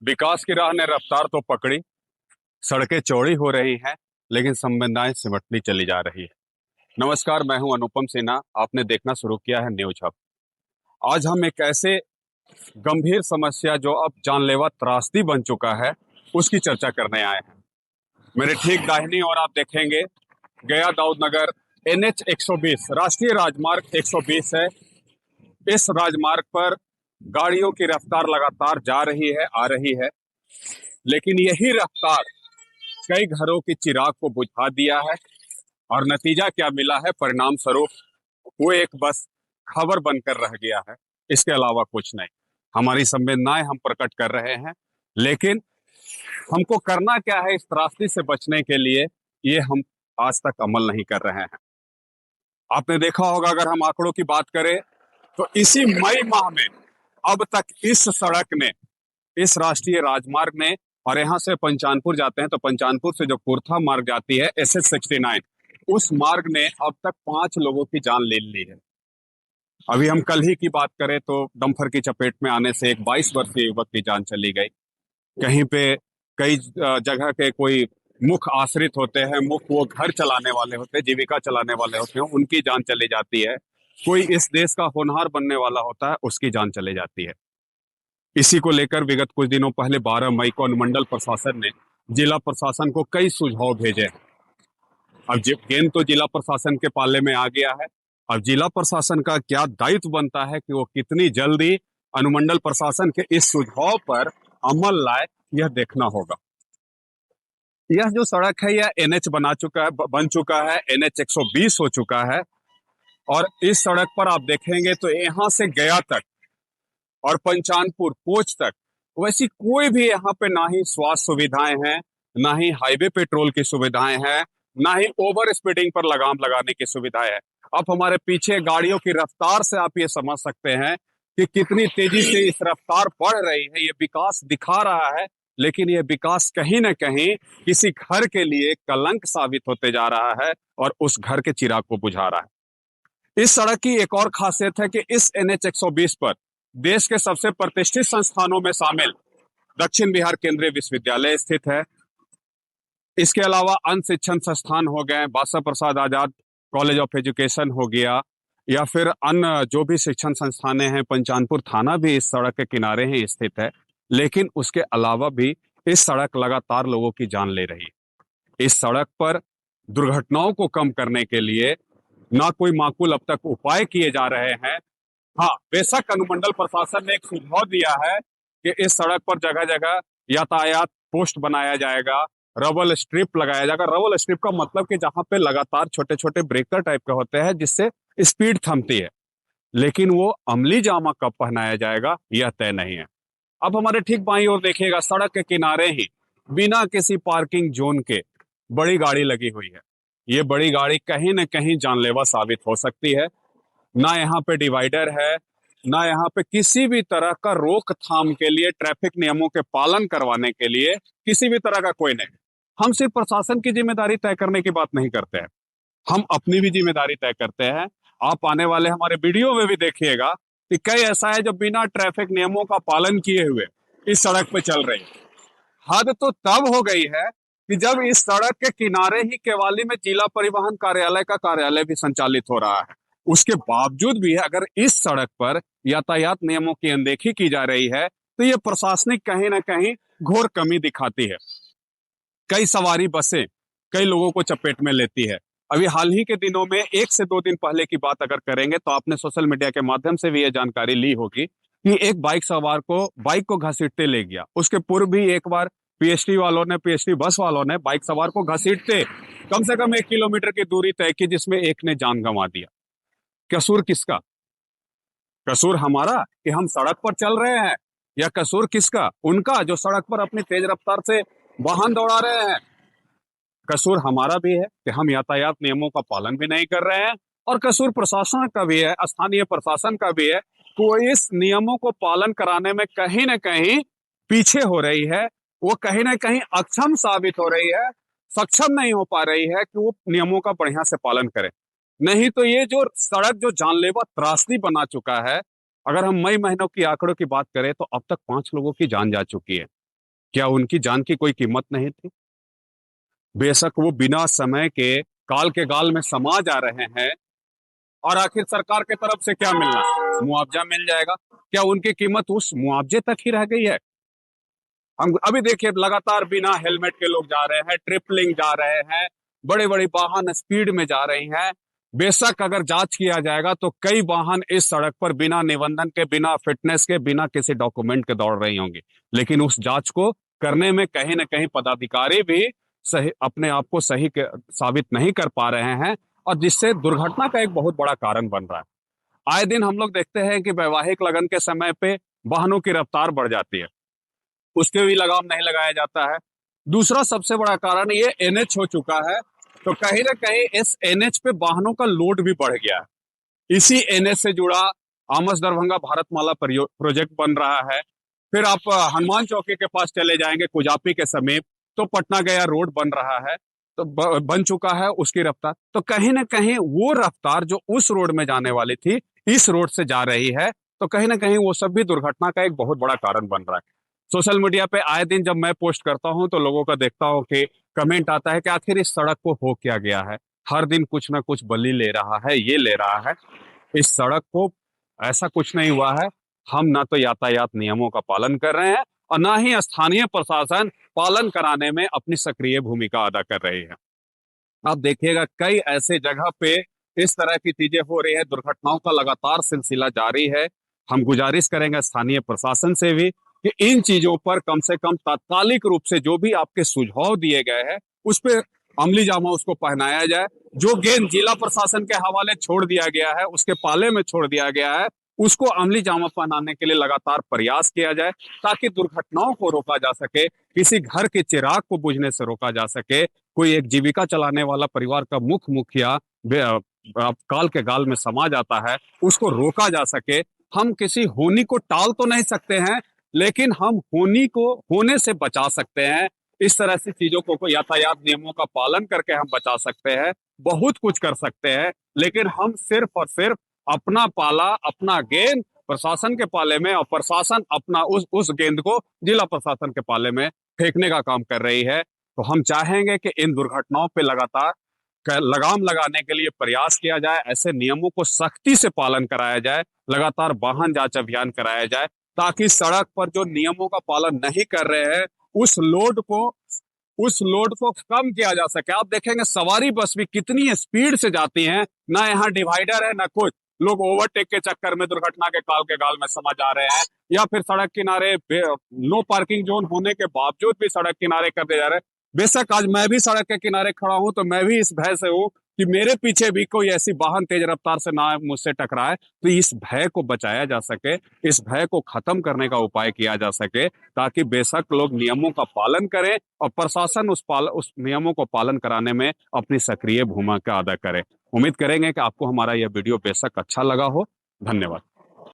विकास की राह ने रफ्तार तो पकड़ी, सड़कें चौड़ी हो रही हैं, लेकिन संवेदनाएं सिमटती चली जा रही है। नमस्कार, मैं हूं अनुपम सिन्हा। आपने देखना शुरू किया है न्यूज हब। आज हम एक ऐसे गंभीर समस्या जो अब जानलेवा त्रासदी बन चुका है, उसकी चर्चा करने आए हैं। मेरे ठीक दाहिनी ओर आप देखेंगे गया दाऊद नगर NH 120 राष्ट्रीय राजमार्ग 120 है। इस राजमार्ग पर गाड़ियों की रफ्तार लगातार जा रही है, आ रही है, लेकिन यही रफ्तार कई घरों की चिराग को बुझा दिया है। और नतीजा क्या मिला है? परिणाम स्वरूप वो एक बस खबर बनकर रह गया है, इसके अलावा कुछ नहीं। हमारी संवेदनाएं हम प्रकट कर रहे हैं, लेकिन हमको करना क्या है इस त्रासदी से बचने के लिए, ये हम आज तक अमल नहीं कर रहे हैं। आपने देखा होगा, अगर हम आंकड़ों की बात करें तो इसी मई माह में अब तक इस सड़क ने, इस राष्ट्रीय राजमार्ग ने, और यहां से पंचानपुर जाते हैं तो पंचानपुर से जो कुर्था मार्ग जाती है SS 69, उस मार्ग ने अब तक 5 लोगों की जान ले ली है। अभी हम कल ही की बात करें तो डंपर की चपेट में आने से एक 22 वर्षीय युवक की जान चली गई। कहीं पे कई जगह के कोई मुख्य आश्रित होते हैं, मुख्य वो घर चलाने वाले होते हैं, जीविका चलाने वाले होते हैं, उनकी जान चली जाती है। कोई इस देश का होनहार बनने वाला होता है, उसकी जान चली जाती है। इसी को लेकर विगत कुछ दिनों पहले 12 मई को अनुमंडल प्रशासन ने जिला प्रशासन को कई सुझाव भेजे हैं। अब गेंद तो जिला प्रशासन के पाले में आ गया है। अब जिला प्रशासन का क्या दायित्व बनता है कि वो कितनी जल्दी अनुमंडल प्रशासन के इस सुझाव पर अमल लाए, यह देखना होगा। यह जो सड़क है यह NH बन चुका है, NH 120 हो चुका है। और इस सड़क पर आप देखेंगे तो यहां से गया तक और पंचानपुर कोच तक वैसी कोई भी यहाँ पे ना ही स्वास्थ्य सुविधाएं हैं, ना ही हाईवे पेट्रोल की सुविधाएं हैं, ना ही ओवर स्पीडिंग पर लगाम लगाने की सुविधाएं है। अब हमारे पीछे गाड़ियों की रफ्तार से आप ये समझ सकते हैं कि कितनी तेजी से इस रफ्तार बढ़ रही है। ये विकास दिखा रहा है, लेकिन ये विकास कहीं ना कहीं किसी घर के लिए कलंक साबित होते जा रहा है और उस घर के चिराग को बुझा रहा है। इस सड़क की एक और खासियत है कि इस NH 120 पर देश के सबसे प्रतिष्ठित संस्थानों में शामिल दक्षिण बिहार केंद्रीय विश्वविद्यालय स्थित है। इसके अलावा अन्य शिक्षण संस्थान हो गए, बासा प्रसाद आजाद कॉलेज ऑफ एजुकेशन हो गया, या फिर अन्य जो भी शिक्षण संस्थानें हैं, पंचानपुर थाना भी इस सड़क के किनारे ही स्थित है। लेकिन उसके अलावा भी इस सड़क लगातार लोगों की जान ले रही है। इस सड़क पर दुर्घटनाओं को कम करने के लिए ना कोई माकूल अब तक उपाय किए जा रहे हैं। हाँ, बेशक अनुमंडल प्रशासन ने एक सुझाव दिया है कि इस सड़क पर जगह जगह यातायात पोस्ट बनाया जाएगा, रबल स्ट्रिप लगाया जाएगा। रबल स्ट्रिप का मतलब कि जहां पे लगातार छोटे छोटे ब्रेकर टाइप के होते हैं जिससे स्पीड थमती है, लेकिन वो अमली जामा कब पहनाया जाएगा यह तय नहीं है। अब हमारे ठीक बाईं ओर देखिएगा, सड़क के किनारे ही बिना किसी पार्किंग जोन के बड़ी गाड़ी लगी हुई है। ये बड़ी गाड़ी कहीं ना कहीं जानलेवा साबित हो सकती है। ना यहाँ पे डिवाइडर है, ना यहाँ पे किसी भी तरह का रोकथाम के लिए, ट्रैफिक नियमों के पालन करवाने के लिए किसी भी तरह का कोई नहीं। हम सिर्फ प्रशासन की जिम्मेदारी तय करने की बात नहीं करते हैं, हम अपनी भी जिम्मेदारी तय करते हैं। आप आने वाले हमारे वीडियो में भी देखिएगा कि कई ऐसा है जो बिना ट्रैफिक नियमों का पालन किए हुए इस सड़क पे चल रही है। हद तो तब हो गई है कि जब इस सड़क के किनारे ही केवाली में जिला परिवहन कार्यालय का कार्यालय भी संचालित हो रहा है। उसके बावजूद भी अगर इस सड़क पर यातायात नियमों की अनदेखी की जा रही है तो ये प्रशासनिक कहीं ना कहीं घोर कमी दिखाती है। कई सवारी बसें कई लोगों को चपेट में लेती है। अभी हाल ही के दिनों में 1 से 2 दिन पहले की बात अगर करेंगे तो आपने सोशल मीडिया के माध्यम से भी यह जानकारी ली होगी कि एक बाइक सवार को बाइक को घसीटते ले गया। उसके पूर्व भी एक बार PHT बस वालों ने बाइक सवार को घसीटते कम से कम 1 किलोमीटर की दूरी तय की, जिसमें एक ने जान गंवा दिया। कसूर किसका? कसूर हमारा कि हम सड़क पर चल रहे हैं, या कसूर किसका? उनका जो सड़क पर अपनी तेज रफ्तार से वाहन दौड़ा रहे हैं। कसूर हमारा भी है कि हम यातायात नियमों का पालन भी नहीं कर रहे हैं, और कसूर प्रशासन का भी है, स्थानीय प्रशासन का भी है कि वो इस नियमों को पालन कराने में कहीं ना कहीं पीछे हो रही है। वो कहीं ना कहीं अक्षम साबित हो रही है, सक्षम नहीं हो पा रही है कि वो नियमों का बढ़िया से पालन करे। नहीं तो ये जो सड़क जो जानलेवा त्रासदी बना चुका है, अगर हम मई महीनों की आंकड़ों की बात करें तो अब तक 5 लोगों की जान जा चुकी है। क्या उनकी जान की कोई कीमत नहीं थी? बेशक वो बिना समय के गाल में समा जा रहे हैं, और आखिर सरकार की तरफ से क्या मिलना है? मुआवजा मिल जाएगा। क्या उनकी कीमत उस मुआवजे तक ही रह गई है? हम अभी देखिए, लगातार बिना हेलमेट के लोग जा रहे हैं, ट्रिपलिंग जा रहे हैं, बड़े बड़े वाहन स्पीड में जा रही हैं। बेशक अगर जांच किया जाएगा तो कई वाहन इस सड़क पर बिना निबंधन के, बिना फिटनेस के, बिना किसी डॉक्यूमेंट के दौड़ रही होंगी, लेकिन उस जांच को करने में कहीं ना कहीं पदाधिकारी भी सही अपने आप को साबित नहीं कर पा रहे हैं, और जिससे दुर्घटना का एक बहुत बड़ा कारण बन रहा है। आए दिन हम लोग देखते हैं कि वैवाहिक लगन के समय पे वाहनों की रफ्तार बढ़ जाती है, उसके भी लगाम नहीं लगाया जाता है। दूसरा सबसे बड़ा कारण ये एनएच हो चुका है, तो कहीं ना कहीं इस एनएच पे वाहनों का लोड भी बढ़ गया है। इसी एनएच से जुड़ा आमस दरभंगा भारतमाला प्रोजेक्ट बन रहा है। फिर आप हनुमान चौकी के पास चले जाएंगे कुजापी के समीप, तो पटना गया रोड बन रहा है, तो बन चुका है उसकी रफ्तार। तो कहीं ना कहीं वो रफ्तार जो उस रोड में जाने वाली थी, इस रोड से जा रही है, तो कहीं ना कहीं वो सब भी दुर्घटना का एक बहुत बड़ा कारण बन रहा है। सोशल मीडिया पे आए दिन जब मैं पोस्ट करता हूं तो लोगों का देखता हूं कि कमेंट आता है कि आखिर इस सड़क को हो क्या गया है, हर दिन कुछ ना कुछ बलि ले रहा है, ये ले रहा है। इस सड़क को ऐसा कुछ नहीं हुआ है। हम ना तो यातायात नियमों का पालन कर रहे हैं, और ना ही स्थानीय प्रशासन पालन कराने में अपनी सक्रिय भूमिका अदा कर रही है। आप देखिएगा कई ऐसे जगह पे इस तरह की चीजें हो रही है, दुर्घटनाओं का लगातार सिलसिला जारी है। हम गुजारिश करेंगे स्थानीय प्रशासन से भी कि इन चीजों पर कम से कम तात्कालिक रूप से जो भी आपके सुझाव दिए गए हैं उस पर अमली जामा उसको पहनाया जाए। जो गेंद जिला प्रशासन के हवाले छोड़ दिया गया है, उसके पाले में छोड़ दिया गया है, उसको अमली जामा पहनाने के लिए लगातार प्रयास किया जाए, ताकि दुर्घटनाओं को रोका जा सके, किसी घर के चिराग को बुझने से रोका जा सके। कोई एक जीविका चलाने वाला परिवार का मुख्य मुखिया काल के गाल में समा जाता है, उसको रोका जा सके। हम किसी होनी को टाल तो नहीं सकते हैं, लेकिन हम होनी को होने से बचा सकते हैं। इस तरह से चीजों को यातायात नियमों का पालन करके हम बचा सकते हैं, बहुत कुछ कर सकते हैं। लेकिन हम सिर्फ और सिर्फ अपना पाला, अपना गेंद प्रशासन के पाले में, और प्रशासन अपना उस गेंद को जिला प्रशासन के पाले में फेंकने का काम कर रही है। तो हम चाहेंगे कि इन दुर्घटनाओं पे लगातार लगाम लगाने के लिए प्रयास किया जाए, ऐसे नियमों को सख्ती से पालन कराया जाए, लगातार वाहन जांच अभियान कराया जाए, ताकि सड़क पर जो नियमों का पालन नहीं कर रहे हैं उस लोड को कम किया जा सके। आप देखेंगे सवारी बस भी कितनी स्पीड से जाती हैं, ना यहाँ डिवाइडर है ना कुछ, लोग ओवरटेक के चक्कर में दुर्घटना के काल के गाल में समा जा रहे हैं, या फिर सड़क किनारे नो पार्किंग जोन होने के बावजूद भी सड़क किनारे कर दे जा रहे हैं। बेशक आज मैं भी सड़क के किनारे खड़ा हूं तो मैं भी इस भय से हूं कि मेरे पीछे भी कोई ऐसी वाहन तेज रफ्तार से ना मुझसे टकराए, तो इस भय को बचाया जा सके, इस भय को खत्म करने का उपाय किया जा सके, ताकि बेशक लोग नियमों का पालन करें और प्रशासन उस नियमों को पालन कराने में अपनी सक्रिय भूमिका अदा करे। उम्मीद करेंगे कि आपको हमारा यह वीडियो बेशक अच्छा लगा हो। धन्यवाद।